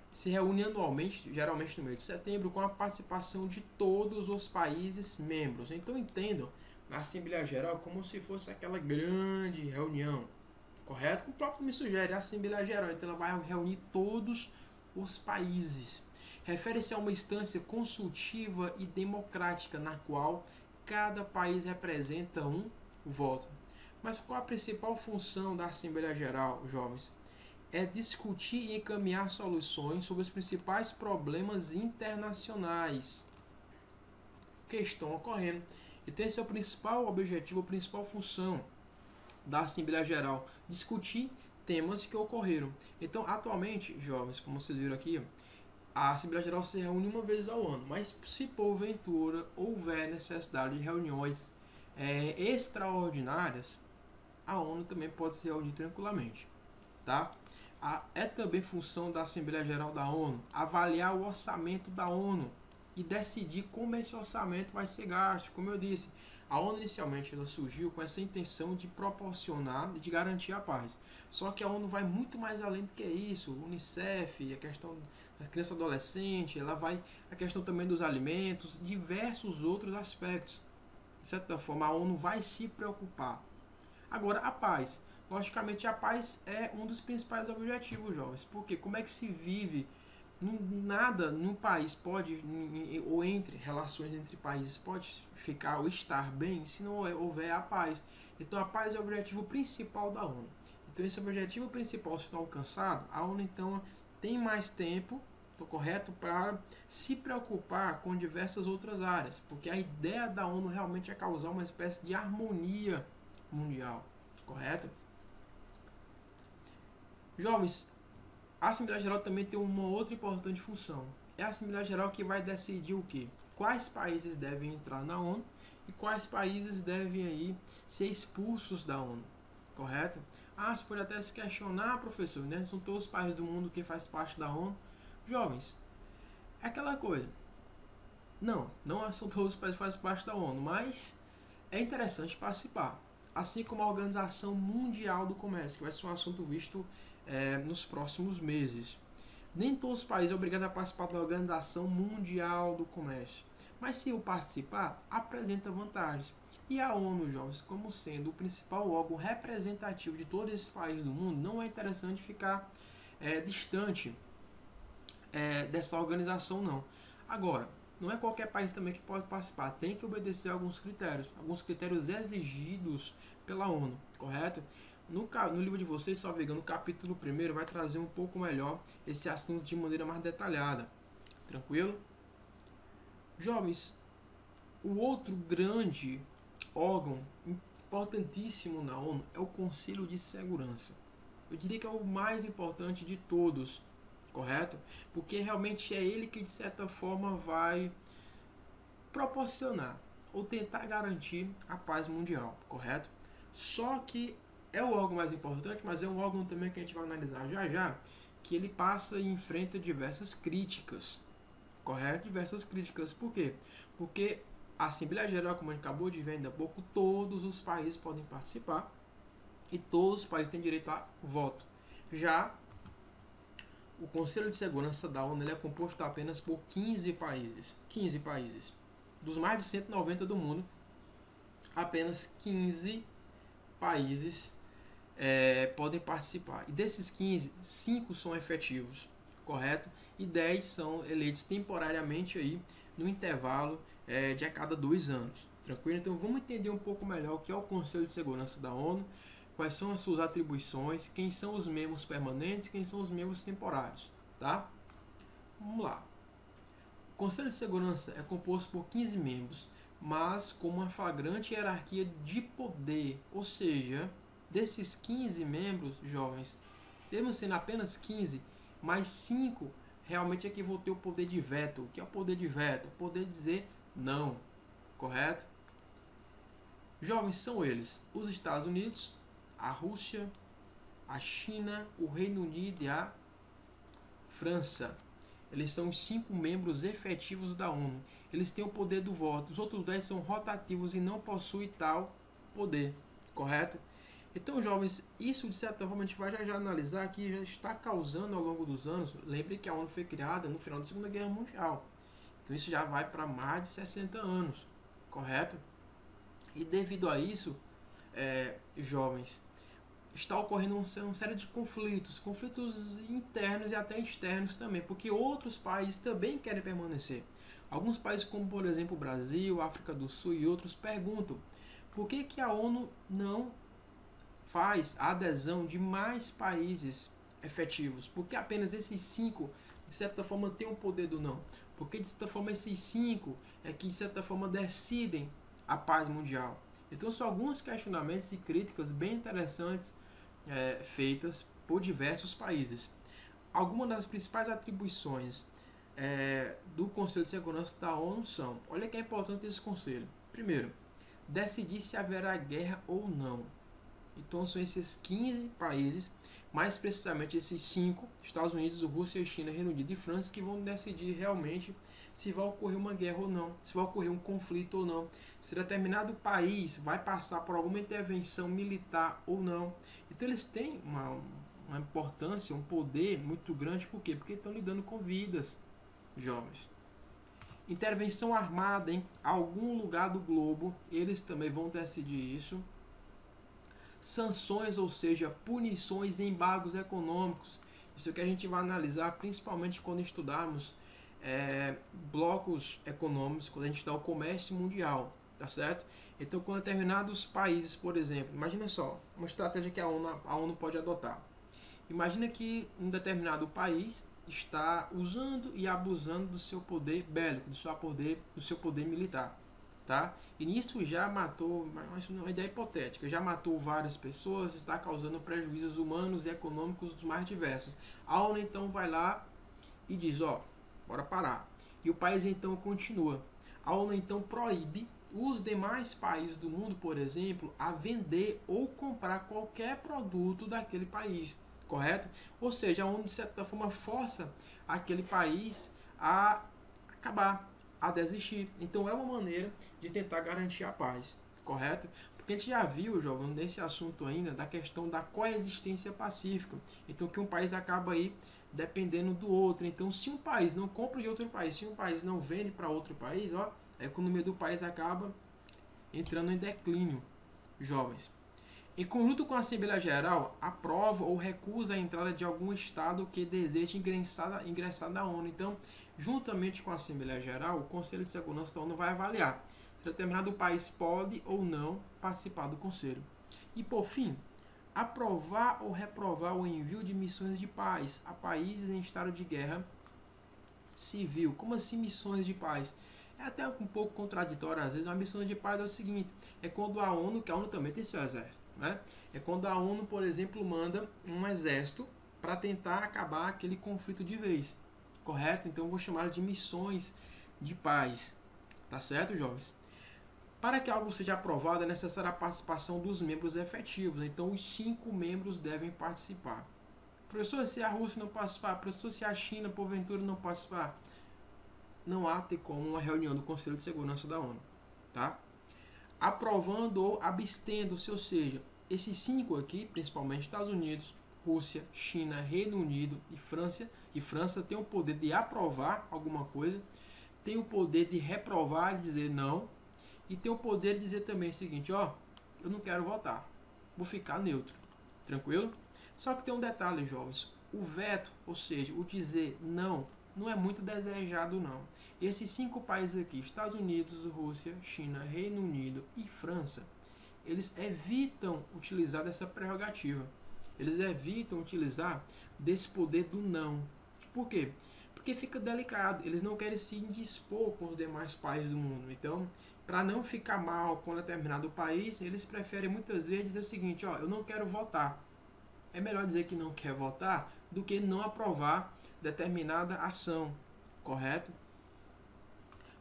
se reúne anualmente, geralmente no mês de setembro, com a participação de todos os países membros. Então entendam a Assembleia Geral como se fosse aquela grande reunião, correto? Como o próprio me sugere, a Assembleia Geral, então ela vai reunir todos os países. Refere-se a uma instância consultiva e democrática na qual cada país representa um voto. Mas qual a principal função da Assembleia Geral, jovens? É discutir e encaminhar soluções sobre os principais problemas internacionais que estão ocorrendo. Então esse é o principal objetivo, a principal função da Assembleia Geral, discutir temas que ocorreram. Então, atualmente, jovens, como vocês viram aqui, a Assembleia Geral se reúne uma vez ao ano, mas se porventura houver necessidade de reuniões extraordinárias, a ONU também pode se reunir tranquilamente, tá? É também função da Assembleia Geral da ONU avaliar o orçamento da ONU e decidir como esse orçamento vai ser gasto. Como eu disse, a ONU inicialmente ela surgiu com essa intenção de proporcionar e de garantir a paz. Só que a ONU vai muito mais além do que isso. O UNICEF, a questão da criança e adolescente, ela vai a questão também dos alimentos, diversos outros aspectos. De certa forma, a ONU vai se preocupar. Agora, a paz. Logicamente, a paz é um dos principais objetivos, jovens. Porque como é que se vive? Nada num país pode, ou entre relações entre países, pode ficar ou estar bem se não houver a paz. Então, a paz é o objetivo principal da ONU. Então, esse objetivo principal se não alcançado, a ONU então tem mais tempo, correto, para se preocupar com diversas outras áreas. Porque a ideia da ONU realmente é causar uma espécie de harmonia mundial, correto? Jovens, a Assembleia Geral também tem uma outra importante função. É a Assembleia Geral que vai decidir o quê? Quais países devem entrar na ONU e quais países devem aí ser expulsos da ONU, correto? Você pode até se questionar, professor, né? São todos os países do mundo que faz parte da ONU. Jovens, é aquela coisa. Não são todos os países que fazem parte da ONU, mas é interessante participar. Assim como a Organização Mundial do Comércio, que vai ser um assunto visto nos próximos meses. Nem todos os países são obrigados a participar da Organização Mundial do Comércio, mas se eu participar, apresenta vantagens. E a ONU, jovens, como sendo o principal órgão representativo de todos esses países do mundo, não é interessante ficar distante dessa organização, não. Agora, não é qualquer país também que pode participar, tem que obedecer a alguns critérios exigidos pela ONU, correto? No livro de vocês, só vegano, no capítulo 1 vai trazer um pouco melhor esse assunto de maneira mais detalhada. Tranquilo? Jovens, o outro grande órgão importantíssimo na ONU é o Conselho de Segurança. Eu diria que é o mais importante de todos, correto? Porque realmente é ele que de certa forma vai proporcionar ou tentar garantir a paz mundial, correto? Só que é o órgão mais importante, mas é um órgão também que a gente vai analisar já, que ele passa e enfrenta diversas críticas, correto? Diversas críticas. Por quê? Porque a Assembleia Geral, como a gente acabou de ver ainda há pouco, todos os países podem participar e todos os países têm direito a voto. Já o Conselho de Segurança da ONU ele é composto apenas por 15 países. 15 países. Dos mais de 190 do mundo, apenas 15 países podem participar. E desses 15, 5 são efetivos, correto? E 10 são eleitos temporariamente aí no intervalo de a cada 2 anos. Tranquilo? Então vamos entender um pouco melhor o que é o Conselho de Segurança da ONU, quais são as suas atribuições, quem são os membros permanentes, quem são os membros temporários, tá? Vamos lá. O Conselho de Segurança é composto por 15 membros, mas com uma flagrante hierarquia de poder, ou seja, desses 15 membros, jovens, mesmo sendo apenas 15, mais 5 realmente é que vão ter o poder de veto. O que é o poder de veto? O poder de dizer não, correto? Jovens, são eles os Estados Unidos, a Rússia, a China, o Reino Unido e a França. Eles são os 5 membros efetivos da ONU. Eles têm o poder do voto. Os outros 10 são rotativos e não possuem tal poder, correto? Então, jovens, isso de certa forma a gente vai já analisar que já está causando ao longo dos anos. Lembre que a ONU foi criada no final da Segunda Guerra Mundial. Então isso já vai para mais de 60 anos, correto? E devido a isso, jovens, está ocorrendo uma série de conflitos internos e até externos também, porque outros países também querem permanecer. Alguns países, como por exemplo o Brasil, África do Sul e outros, perguntam por que a ONU não faz a adesão de mais países efetivos? Porque apenas esses 5, de certa forma, têm o poder do não? Porque de certa forma esses 5 é que de certa forma decidem a paz mundial. Então são alguns questionamentos e críticas bem interessantes feitas por diversos países. Algumas das principais atribuições do Conselho de Segurança da ONU são, olha que é importante esse conselho. Primeiro, decidir se haverá guerra ou não. Então são esses 15 países, mais precisamente esses 5, Estados Unidos, Rússia, China, Reino Unido e França, que vão decidir realmente se vai ocorrer uma guerra ou não, se vai ocorrer um conflito ou não, se determinado país vai passar por alguma intervenção militar ou não. Então eles têm uma importância, um poder muito grande, por quê? Porque estão lidando com vidas, jovens. Intervenção armada em algum lugar do globo, eles também vão decidir isso. Sanções, ou seja, punições e embargos econômicos. Isso que a gente vai analisar principalmente quando estudarmos blocos econômicos, quando a gente estudar o comércio mundial, tá certo? Então, quando determinados países, por exemplo, imagina só, uma estratégia que a ONU pode adotar. Imagina que um determinado país está usando e abusando do seu poder bélico, do seu poder militar. Tá? E nisso já matou, mas é uma ideia hipotética, já matou várias pessoas, está causando prejuízos humanos e econômicos dos mais diversos. A ONU então vai lá e diz, bora parar. E o país então continua. A ONU então proíbe os demais países do mundo, por exemplo, a vender ou comprar qualquer produto daquele país, correto? Ou seja, a ONU de certa forma força aquele país a acabar, a desistir. Então é uma maneira de tentar garantir a paz, correto? Porque a gente já viu, jovem, nesse assunto ainda, da questão da coexistência pacífica. Então que um país acaba aí dependendo do outro. Então se um país não compra de outro país, se um país não vende para outro país, a economia do país acaba entrando em declínio, jovens. Em conjunto com a Assembleia Geral, aprova ou recusa a entrada de algum Estado que deseje ingressar na ONU. Então, juntamente com a Assembleia Geral, o Conselho de Segurança da ONU vai avaliar se determinado país pode ou não participar do Conselho. E, por fim, aprovar ou reprovar o envio de missões de paz a países em estado de guerra civil. Como assim missões de paz? É até um pouco contraditório às vezes. Uma missão de paz é o seguinte, é quando a ONU, que a ONU também tem seu exército, né? É quando a ONU, por exemplo, manda um exército para tentar acabar aquele conflito de vez, correto? Então eu vou chamar de missões de paz, tá certo, jovens? Para que algo seja aprovado é necessária a participação dos membros efetivos, então os 5 membros devem participar. Professor, se a Rússia não participar, professor, se a China, porventura, não participar, não há ter como uma reunião do Conselho de Segurança da ONU, tá? Aprovando ou abstendo-se, ou seja, esses 5 aqui, principalmente Estados Unidos, Rússia, China, Reino Unido e França têm o poder de aprovar alguma coisa, tem o poder de reprovar e dizer não, e tem o poder de dizer também o seguinte, eu não quero votar, vou ficar neutro, tranquilo? Só que tem um detalhe, jovens, o veto, ou seja, o dizer não é muito desejado não. E esses 5 países aqui, Estados Unidos, Rússia, China, Reino Unido e França, eles evitam utilizar dessa prerrogativa. Eles evitam utilizar desse poder do não. Por quê? Porque fica delicado. Eles não querem se indispor com os demais países do mundo. Então, para não ficar mal com determinado país, eles preferem muitas vezes dizer o seguinte, eu não quero votar. É melhor dizer que não quer votar do que não aprovar determinada ação, correto?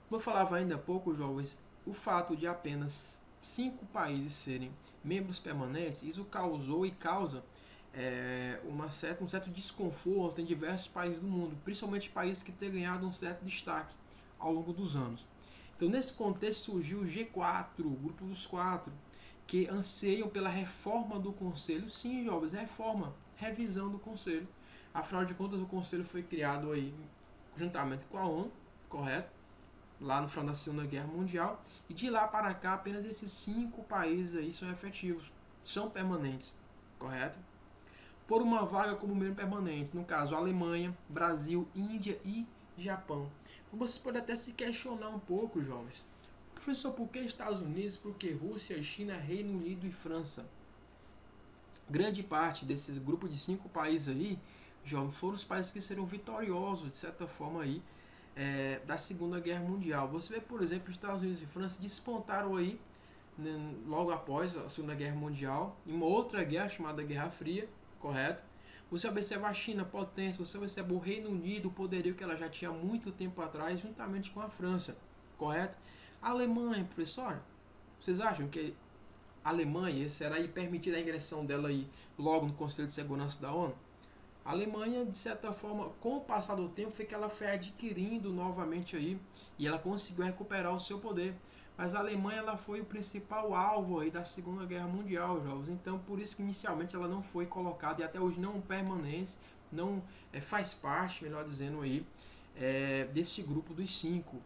Como eu falava ainda há pouco, jovens, o fato de apenas 5 países serem membros permanentes, isso causou e causa um certo desconforto em diversos países do mundo, principalmente países que têm ganhado um certo destaque ao longo dos anos. Então, nesse contexto, surgiu o G4, o Grupo dos 4, que anseiam pela reforma do Conselho. Sim, jovens, reforma, revisão do Conselho. Afinal de contas, o Conselho foi criado aí juntamente com a ONU, correto? Lá no final da Segunda Guerra Mundial. E de lá para cá, apenas esses 5 países aí são efetivos, são permanentes, correto? Por uma vaga como membro permanente, no caso Alemanha, Brasil, Índia e Japão. Vocês podem até se questionar um pouco, jovens. Professor, por que Estados Unidos, por que Rússia, China, Reino Unido e França? Grande parte desses grupos de 5 países aí, jovens, foram os países que serão vitoriosos, de certa forma, aí, da Segunda Guerra Mundial. Você vê, por exemplo, os Estados Unidos e França despontaram aí, né, logo após a Segunda Guerra Mundial, em uma outra guerra chamada Guerra Fria, correto? Você observa a China, potência, você observa o Reino Unido, o poderio que ela já tinha há muito tempo atrás, juntamente com a França, correto? A Alemanha, professor, vocês acham que a Alemanha será permitida a ingressão dela aí logo no Conselho de Segurança da ONU? A Alemanha, de certa forma, com o passar do tempo, foi que ela foi adquirindo novamente aí e ela conseguiu recuperar o seu poder. Mas a Alemanha ela foi o principal alvo aí da Segunda Guerra Mundial, jovens. Então, por isso que inicialmente ela não foi colocada e até hoje não permanece, não faz parte, melhor dizendo aí, desse grupo dos 5,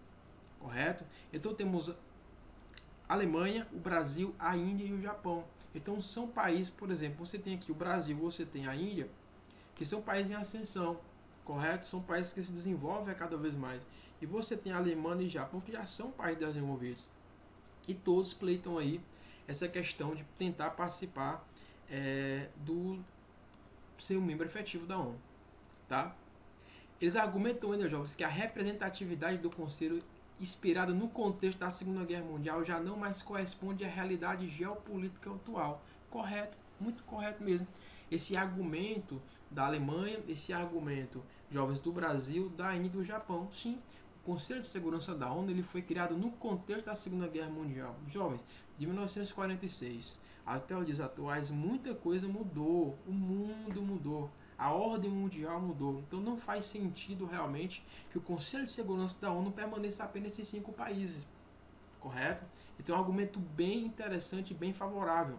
correto? Então temos a Alemanha, o Brasil, a Índia e o Japão. Então são países, por exemplo, você tem aqui o Brasil, você tem a Índia, que são países em ascensão, correto? São países que se desenvolvem a cada vez mais. E você tem a Alemanha e o Japão, que já são países desenvolvidos. E todos pleitam aí essa questão de tentar participar do ser um membro efetivo da ONU. Tá? Eles argumentam ainda, jovens, que a representatividade do Conselho, inspirada no contexto da Segunda Guerra Mundial, já não mais corresponde à realidade geopolítica atual. Correto, muito correto mesmo. Esse argumento da Alemanha, esse argumento, jovens, do Brasil, da Índia e do Japão. Sim, o Conselho de Segurança da ONU ele foi criado no contexto da Segunda Guerra Mundial. Jovens, de 1946 até os dias atuais, muita coisa mudou. O mundo mudou. A ordem mundial mudou. Então não faz sentido realmente que o Conselho de Segurança da ONU permaneça apenas esses 5 países. Correto? Então é um argumento bem interessante e bem favorável.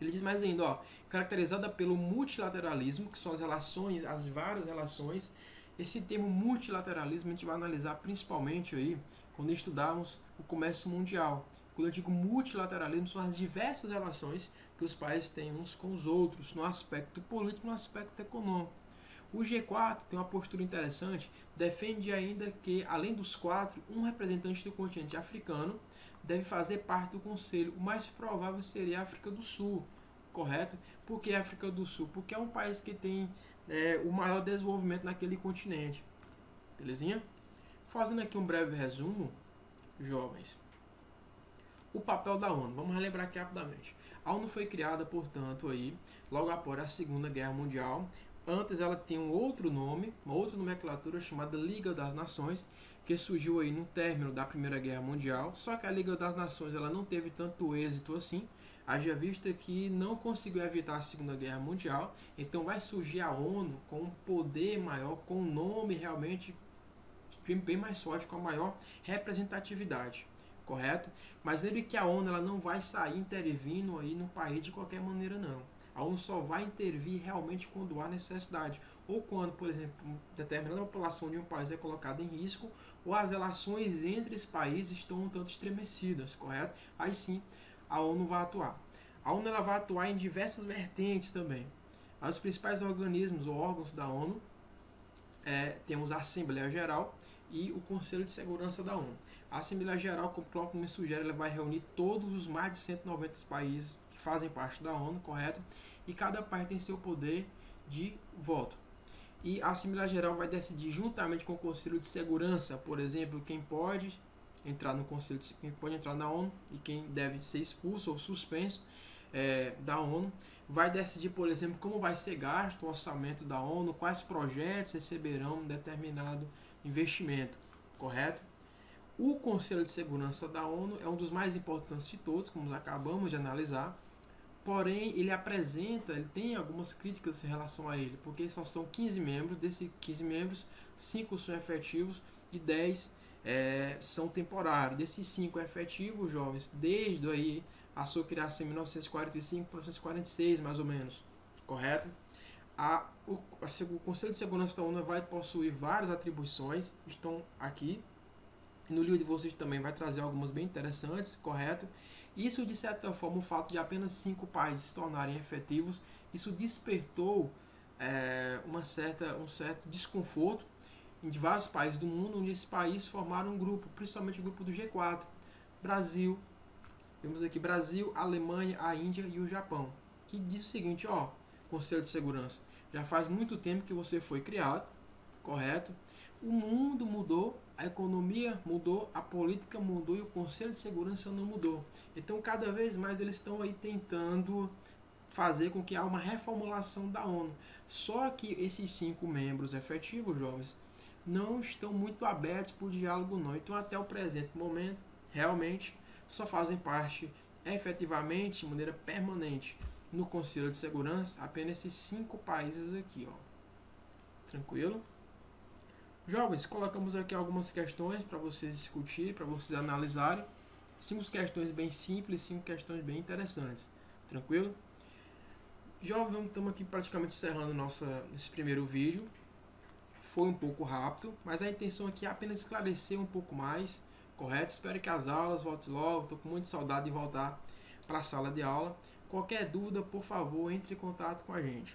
Ele diz mais ainda, ó, caracterizada pelo multilateralismo, que são as relações, as várias relações. Esse termo multilateralismo a gente vai analisar principalmente aí quando estudarmos o comércio mundial. Quando eu digo multilateralismo, são as diversas relações que os países têm uns com os outros, no aspecto político e no aspecto econômico. O G4 tem uma postura interessante, defende ainda que, além dos 4, um representante do continente africano deve fazer parte do Conselho. O mais provável seria a África do Sul, correto? Por que a África do Sul? Porque é um país que tem o maior desenvolvimento naquele continente. Belezinha? Fazendo aqui um breve resumo, jovens. O papel da ONU, vamos relembrar aqui rapidamente. A ONU foi criada, portanto, aí, logo após a Segunda Guerra Mundial. Antes ela tinha um outro nome, uma outra nomenclatura chamada Liga das Nações, que surgiu aí no término da Primeira Guerra Mundial. Só que a Liga das Nações ela não teve tanto êxito assim, haja vista que não conseguiu evitar a Segunda Guerra Mundial. Então vai surgir a ONU com um poder maior, com um nome realmente bem mais forte, com a maior representatividade. Correto? Mas lembre que a ONU ela não vai sair intervindo aí no país de qualquer maneira, não. A ONU só vai intervir realmente quando há necessidade. Ou quando, por exemplo, determinada população de um país é colocada em risco, ou as relações entre os países estão um tanto estremecidas, correto? Aí sim, a ONU vai atuar. A ONU ela vai atuar em diversas vertentes também. Os principais organismos ou órgãos da ONU temos a Assembleia Geral e o Conselho de Segurança da ONU. A Assembleia Geral, como o próprio nome sugere, ela vai reunir todos os mais de 190 países que fazem parte da ONU, correto? E cada país tem seu poder de voto. E a Assembleia Geral vai decidir juntamente com o Conselho de Segurança, por exemplo, quem pode entrar no Conselho, quem pode entrar na ONU e quem deve ser expulso ou suspenso da ONU. Vai decidir, por exemplo, como vai ser gasto o orçamento da ONU, quais projetos receberão um determinado investimento, correto? O Conselho de Segurança da ONU é um dos mais importantes de todos, como acabamos de analisar, porém ele tem algumas críticas em relação a ele, porque só são 15 membros, desses 15 membros, 5 são efetivos e 10 são temporários. Desses 5 efetivos, jovens, desde aí a sua criação em 1945, 1946, mais ou menos, correto? O Conselho de Segurança da ONU vai possuir várias atribuições, estão aqui. No livro de vocês também vai trazer algumas bem interessantes, correto? Isso, de certa forma, o fato de apenas 5 países se tornarem efetivos, isso despertou um certo desconforto em vários países do mundo, onde esses países formaram um grupo, principalmente o grupo do G4. Brasil, vemos aqui Brasil, Alemanha, a Índia e o Japão, que diz o seguinte, ó, Conselho de Segurança, já faz muito tempo que você foi criado, correto? O mundo mudou, a economia mudou, a política mudou e o Conselho de Segurança não mudou. Então, cada vez mais eles estão aí tentando fazer com que há uma reformulação da ONU. Só que esses 5 membros efetivos, jovens, não estão muito abertos por diálogo não. Então, até o presente momento, realmente, só fazem parte efetivamente, de maneira permanente, no Conselho de Segurança, apenas esses 5 países aqui, ó. Tranquilo? Jovens, colocamos aqui algumas questões para vocês discutirem, para vocês analisarem. 5 questões bem simples, 5 questões bem interessantes. Tranquilo? Jovens, estamos aqui praticamente encerrando esse primeiro vídeo. Foi um pouco rápido, mas a intenção aqui é apenas esclarecer um pouco mais, correto? Espero que as aulas voltem logo, estou com muita saudade de voltar para a sala de aula. Qualquer dúvida, por favor, entre em contato com a gente.